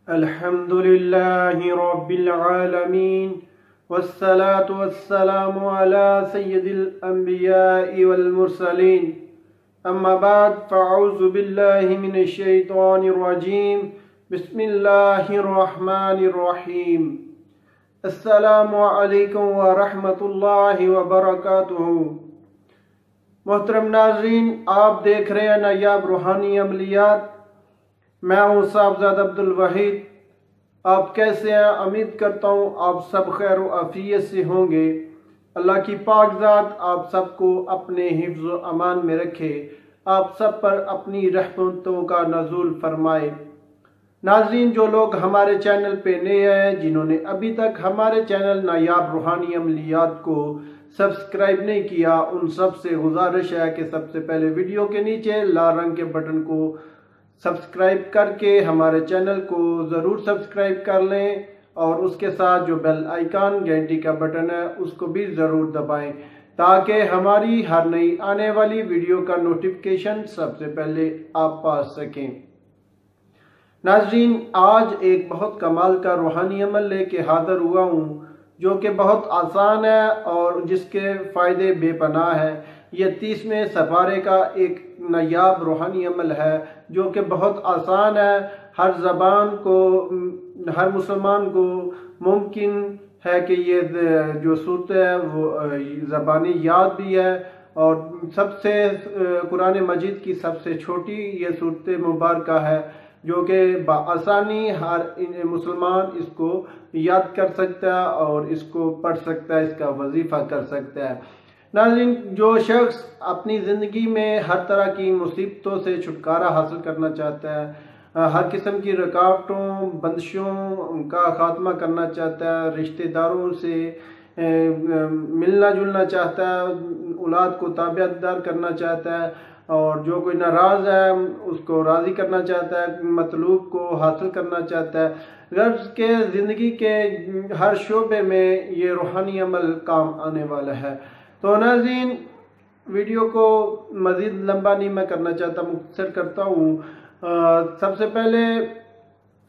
الحمد لله رب العالمين والصلاة والسلام على سيد الأنبياء والمرسلين أما بعد فأعوذ بالله من الشيطان الرجيم بسم الله الرحمن الرحيم السلام علیکم ورحمۃ اللہ وبرکاتہ۔ محترم ناظرین، آپ دیکھ رہے ہیں نایاب روحانی عملیات۔ میں ہوں صاحبزاد عبدالوحید۔ آپ کیسے ہیں؟ امید کرتا ہوں آپ سب خیر و عافیت سے ہوں گے۔ اللہ کی پاک ذات آپ سب کو اپنے حفظ و امان میں رکھے، آپ سب پر اپنی رحمتوں کا نزول فرمائے۔ ناظرین، جو لوگ ہمارے چینل پہ نئے ہیں، جنہوں نے ابھی تک ہمارے چینل نایاب روحانی عملیات کو سبسکرائب نہیں کیا، ان سب سے گزارش ہے کہ سب سے پہلے ویڈیو کے نیچے لال رنگ کے بٹن کو سبسکرائب کر کے ہمارے چینل کو ضرور سبسکرائب کر لیں، اور اس کے ساتھ جو بیل آئیکن گھنٹی کا بٹن ہے اس کو بھی ضرور دبائیں تاکہ ہماری ہر نئی آنے والی ویڈیو کا نوٹیفیکیشن سب سے پہلے آپ پا سکیں۔ ناظرین، آج ایک بہت کمال کا روحانی عمل لے کے حاضر ہوا ہوں جو کہ بہت آسان ہے اور جس کے فائدے بے پناہ ہیں۔ یہ 30ویں سپارے کا ایک نایاب روحانی عمل ہے جو کہ بہت آسان ہے۔ ہر زبان کو، ہر مسلمان کو ممکن ہے کہ یہ جو صورت ہے وہ زبانی یاد بھی ہے، اور سب سے قرآن مجید کی سب سے چھوٹی یہ صورت مبارکہ ہے جو کہ بآسانی ہر مسلمان اس کو یاد کر سکتا ہے اور اس کو پڑھ سکتا ہے، اس کا وظیفہ کر سکتا ہے۔ ناظرین، جو شخص اپنی زندگی میں ہر طرح کی مصیبتوں سے چھٹکارا حاصل کرنا چاہتا ہے، ہر قسم کی رکاوٹوں، بندشوں کا خاتمہ کرنا چاہتا ہے، رشتہ داروں سے ملنا جلنا چاہتا ہے، اولاد کو تابعیت دار کرنا چاہتا ہے، اور جو کوئی ناراض ہے اس کو راضی کرنا چاہتا ہے، مطلوب کو حاصل کرنا چاہتا ہے، غرض کے زندگی کے ہر شعبے میں یہ روحانی عمل کام آنے والا ہے۔ تو ناظرین، ویڈیو کو مزید لمبا نہیں میں کرنا چاہتا، مختصر کرتا ہوں۔ سب سے پہلے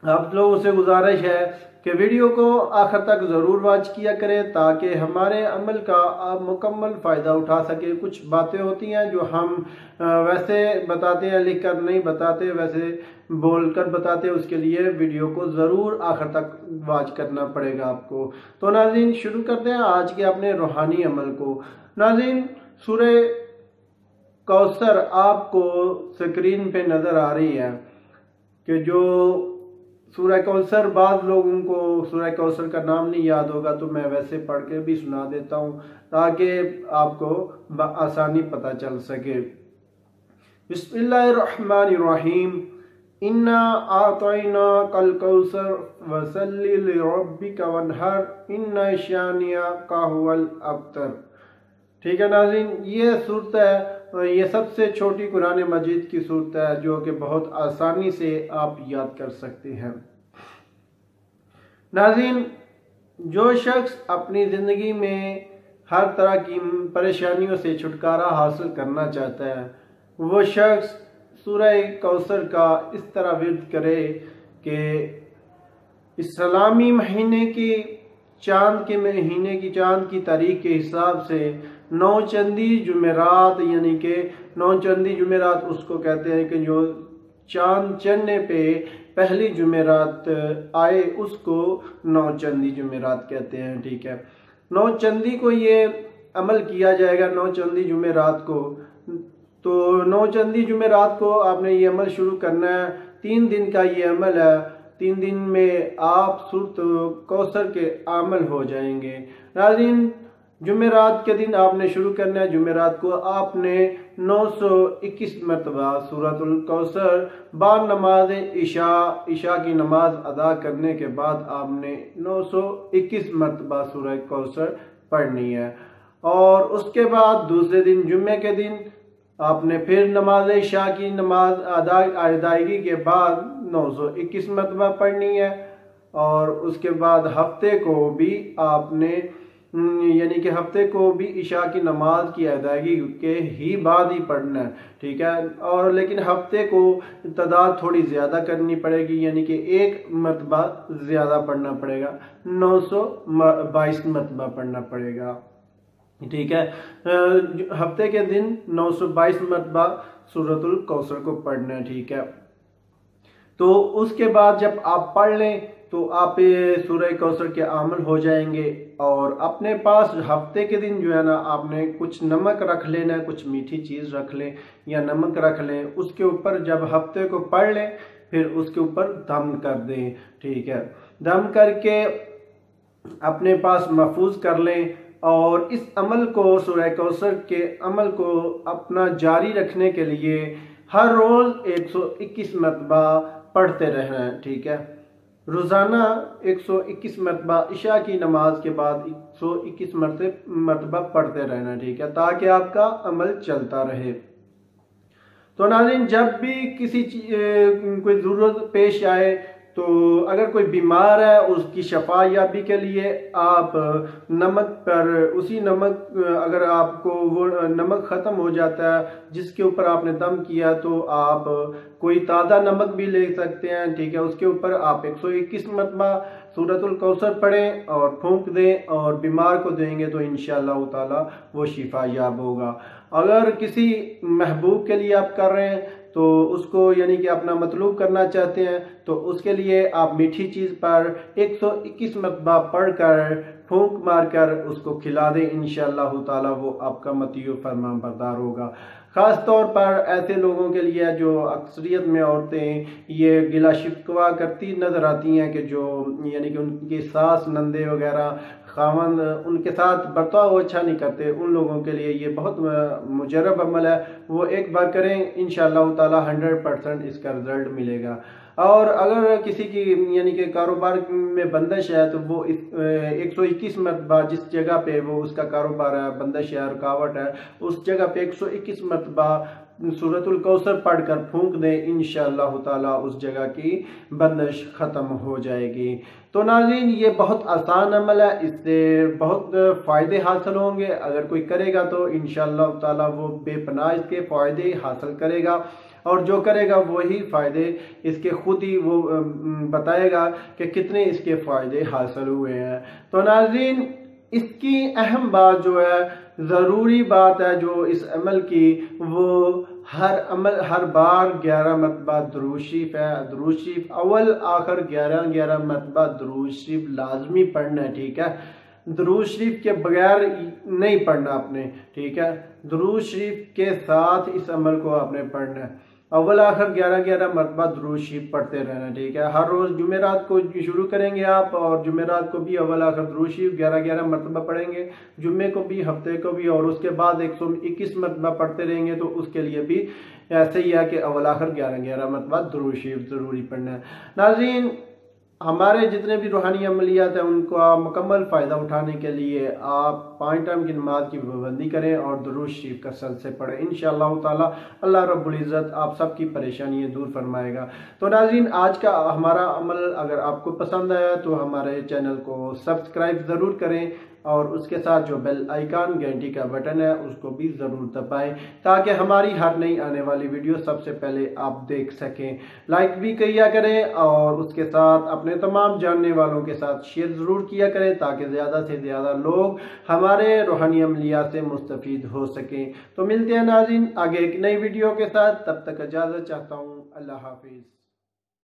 آپ لوگوں سے گزارش ہے کہ ویڈیو کو آخر تک ضرور واچ کیا کریں تاکہ ہمارے عمل کا آپ مکمل فائدہ اٹھا سکیں۔ کچھ باتیں ہوتی ہیں جو ہم ویسے بتاتے ہیں، لکھ کر نہیں بتاتے، ویسے بول کر بتاتے ہیں، اس کے لیے ویڈیو کو ضرور آخر تک واچ کرنا پڑے گا آپ کو۔ تو ناظرین، شروع کرتے ہیں آج کے اپنے روحانی عمل کو۔ ناظرین، سورہ کوثر آپ کو سکرین پہ نظر آ رہی ہے کہ جو سورہ کوثر، بعض لوگوں کو سورہ کوثر کا نام نہیں یاد ہوگا تو میں ویسے پڑھ کے بھی سنا دیتا ہوں تاکہ آپ کو بآسانی پتہ چل سکے۔ بسم اللہ الرحمن الرحیم، انا اعطیناک الکوثر فصلی لربک وانحر ان شانئک ھو الابتر۔ ٹھیک ہے ناظرین، یہ صورت ہے، یہ سب سے چھوٹی قرآن مجید کی صورت ہے جو کہ بہت آسانی سے آپ یاد کر سکتے ہیں۔ ناظرین، جو شخص اپنی زندگی میں ہر طرح کی پریشانیوں سے چھٹکارا حاصل کرنا چاہتا ہے، وہ شخص سورہ کوثر کا اس طرح ورد کرے کہ اسلامی مہینے کی چاند کی تاریخ کے حساب سے 9 چندی جمعرات، یعنی کہ 9 چندی جمعرات اس کو کہتے ہیں کہ جو چاند چڑھنے پہ پہلی جمعرات آئے اس کو 9 چندی جمعرات کہتے ہیں۔ ٹھیک ہے، 9 چندی کو یہ عمل کیا جائے گا، 9 چندی جمعرات کو۔ تو 9 چندی جمعرات کو آپ نے یہ عمل شروع کرنا ہے۔ 3 دن کا یہ عمل ہے، 3 دن میں آپ سورۃ کوثر کے عامل ہو جائیں گے۔ ناظرین، جمعرات کے دن آپ نے شروع کرنا ہے، جمعرات کو آپ نے 921 مرتبہ سورۃ الکوثر بعد نماز عشاء کی نماز ادا کرنے کے بعد آپ نے 921 مرتبہ سورہ کوثر پڑھنی ہے، اور اس کے بعد دوسرے دن جمعے کے دن آپ نے پھر نماز عشاء کی نماز ادائیگی کے بعد 921 مرتبہ پڑھنی ہے، اور اس کے بعد ہفتے کو بھی آپ نے یعنی کہ ہفتے کو بھی عشاء کی نماز کی ادائیگی کے ہی بعد ہی پڑھنا ہے، ٹھیک ہے، اور لیکن ہفتے کو تعداد تھوڑی زیادہ کرنی پڑے گی، یعنی کہ ایک مرتبہ زیادہ پڑھنا پڑے گا، 922 مرتبہ پڑھنا پڑے گا، ٹھیک ہے، ہفتے کے دن 922 مرتبہ سورۃ الکوثر کو پڑھنا ہے، ٹھیک ہے۔ تو اس کے بعد جب آپ پڑھ لیں تو آپ سورہ کوثر کے عامل ہو جائیں گے، اور اپنے پاس ہفتے کے دن جو ہے نا آپ نے کچھ نمک رکھ لینا ہے، کچھ میٹھی چیز رکھ لیں یا نمک رکھ لیں، اس کے اوپر جب ہفتے کو پڑھ لیں پھر اس کے اوپر دم کر دیں، ٹھیک ہے، دم کر کے اپنے پاس محفوظ کر لیں، اور اس عمل کو، سورہ کوثر کے عمل کو اپنا جاری رکھنے کے لیے ہر روز 121 مرتبہ پڑھتے رہنا ہے، ٹھیک ہے، روزانہ 121 مرتبہ عشاء کی نماز کے بعد 121 مرتبہ پڑھتے رہنا، ٹھیک ہے، تاکہ آپ کا عمل چلتا رہے۔ تو ناظرین، جب بھی کسی کوئی ضرورت پیش آئے، تو اگر کوئی بیمار ہے اس کی شفا یابی کے لیے آپ نمک پر، اسی نمک، اگر آپ کو وہ نمک ختم ہو جاتا ہے جس کے اوپر آپ نے دم کیا، تو آپ کوئی تازہ نمک بھی لے سکتے ہیں، ٹھیک ہے، اس کے اوپر آپ 121 مرتبہ سورۃ الکوثر پڑھیں اور پھونک دیں اور بیمار کو دیں گے تو انشاءاللہ تعالی وہ شفا یاب ہوگا۔ اگر کسی محبوب کے لیے آپ کر رہے ہیں تو اس کو، یعنی کہ اپنا مطلوب کرنا چاہتے ہیں، تو اس کے لیے آپ میٹھی چیز پر 121 مرتبہ پڑھ کر پھونک مار کر اس کو کھلا دیں، انشاءاللہ تعالی وہ آپ کا مطیع و فرمان بردار ہوگا۔ خاص طور پر ایسے لوگوں کے لیے جو اکثریت میں عورتیں یہ گلا شکوہ کرتی نظر آتی ہیں کہ جو، یعنی کہ ان کی ساس، نندے وغیرہ، خاوند ان کے ساتھ برتاؤ اچھا نہیں کرتے، ان لوگوں کے لیے یہ بہت مجرب عمل ہے، وہ ایک بار کریں، انشاءاللہ تعالی 100% اس کا رزلٹ ملے گا۔ اور اگر کسی کی، یعنی کہ کاروبار میں بندش ہے، تو وہ 121 مرتبہ جس جگہ پہ وہ اس کا کاروبار ہے، بندش ہے، رکاوٹ ہے، اس جگہ پہ 121 مرتبہ سورۃ الکوثر پڑھ کر پھونک دیں، انشاءاللہ تعالی اس جگہ کی بندش ختم ہو جائے گی۔ تو ناظرین، یہ بہت آسان عمل ہے، اس سے بہت فائدے حاصل ہوں گے، اگر کوئی کرے گا تو انشاءاللہ تعالی وہ بے پناہ اس کے فائدے حاصل کرے گا، اور جو کرے گا وہی فائدے اس کے خود ہی وہ بتائے گا کہ کتنے اس کے فائدے حاصل ہوئے ہیں۔ تو ناظرین، اس کی اہم بات جو ہے، ضروری بات ہے جو اس عمل کی، وہ ہر بار 11 مرتبہ درود شریف ہے، درود شریف اول آخر 11 مرتبہ درود شریف لازمی پڑھنا ہے، ٹھیک ہے، درود شریف کے بغیر نہیں پڑھنا آپ نے، ٹھیک ہے، درود شریف کے ساتھ اس عمل کو آپ نے پڑھنا ہے، اول آخر 11 مرتبہ درود شریف پڑھتے رہنا، ٹھیک ہے، ہر روز جمعرات کو شروع کریں گے آپ، اور جمعرات کو بھی اول آخر درود شریف 11 مرتبہ پڑھیں گے، جمعے کو بھی، ہفتے کو بھی، اور اس کے بعد 121 مرتبہ پڑھتے رہیں گے، تو اس کے لیے بھی ایسے ہی ہے کہ اول آخر 11 مرتبہ درود شریف ضروری پڑھنا ہے۔ ناظرین، ہمارے جتنے بھی روحانی عملیات ہیں ان کا مکمل فائدہ اٹھانے کے لیے آپ 5 ٹائم کی نماز کی پابندی کریں اور درود شریف کثرت سے پڑھیں، انشاءاللہ تعالی اللہ رب العزت آپ سب کی پریشانیاں دور فرمائے گا۔ تو ناظرین، آج کا ہمارا عمل اگر آپ کو پسند آیا تو ہمارے چینل کو سبسکرائب ضرور کریں، اور اس کے ساتھ جو بیل آئیکن گھنٹی کا بٹن ہے اس کو بھی ضرور دبائیں، تاکہ ہماری ہر نئی آنے والی ویڈیو سب سے پہلے آپ دیکھ سکیں۔ لائک بھی کیا کریں، اور اس کے ساتھ اپنے تمام جاننے والوں کے ساتھ شیئر ضرور کیا کریں، تاکہ زیادہ سے زیادہ لوگ ہمارے روحانی عملیات سے مستفید ہو سکیں۔ تو ملتے ہیں ناظرین آگے ایک نئی ویڈیو کے ساتھ، تب تک اجازت چاہتا ہوں، اللہ حافظ۔